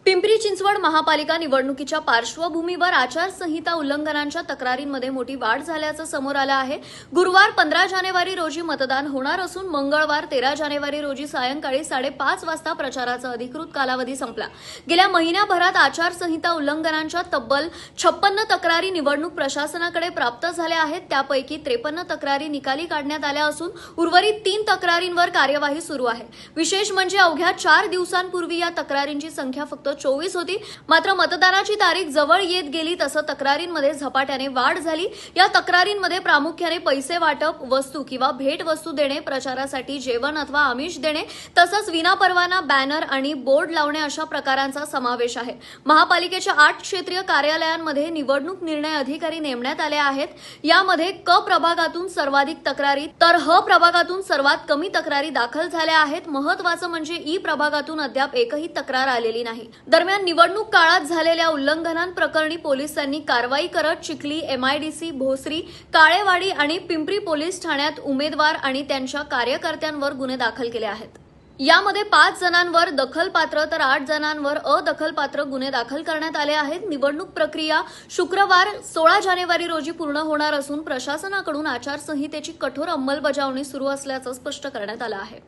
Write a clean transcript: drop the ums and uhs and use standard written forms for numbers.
पिंपरी चिंचवड महापालिका निवडणुकीच्या पार्श्वभूमीवर आचारसंहिता उल्लंघनांच्या तक्रारींमध्ये मोठी वाढ झाल्याचं समोर आलं आहे। गुरुवार 15 जानेवारी रोजी मतदान होणार असून मंगळवार 13 जानेवारी रोजी सायंकाळी 5:30 वाजता प्रचाराचा अधिकृत कालावधी संपला। गेल्या महिन्याभरात आचारसंहिता उल्लंघनांच्या तब्बल 56 तक्रारी निवडणूक प्रशासनाकडे प्राप्त झाल्या आहेत। त्यापैकी 53 तक्रारी निकाली काढण्यात आल्या असून उर्वरित 3 तक्रारींवर कार्यवाही सुरू आहे। विशेष म्हणजे अवघ्या 4 दिवसांपूर्वी या तक्रारींची संख्या फक्त 24 होती। मात्र मतदानाची तारीख जवळ येत गेली तसं तक्रारींमध्ये झपाट्याने वाढ झाली। या तक्रारींमध्ये प्रामुख्याने पैसे वाटप, वस्तू किंवा भेट वस्तू देणे, प्रचारासाठी जेवण अथवा आमिष देणे, तसंच विनापरवाना बॅनर आणि बोर्ड लावणे अशा प्रकारांचा समावेश आहे। महापालिकेच्या 8 क्षेत्रीय कार्यालयांमध्ये निवडणूक निर्णय अधिकारी नेमण्यात आले आहेत। यामध्ये क प्रभागातून सर्वाधिक तक्रारी तर ह प्रभागातून सर्वात कमी तक्रारी दाखल झाल्या आहेत। महत्त्वाचं म्हणजे ई प्रभागातून अद्याप एकही तक्रार आलेली नाही। दरम्यान निवडणूक काळात झालेल्या उल्लंघनांप्रकरणी पोलिसांनी कारवाई करत चिखली, MIDC, भोसरी, काळेवाडी आणि पिंपरी पोलीस ठाण्यात उमेदवार आणि त्यांच्या कार्यकर्त्यांवर गुन्हे दाखल केले आहेत। यामध्ये 5 जणांवर दखलपात्र तर 8 जणांवर अदखलपात्र गुन्हे दाखल करण्यात आले आहेत। निवडणूक प्रक्रिया शुक्रवार 16 जानेवारी रोजी पूर्ण होणार असून प्रशासनाकडून आचारसंहितेची कठोर अंमलबजावणी सुरू असल्याचं स्पष्ट करण्यात आलं आहे।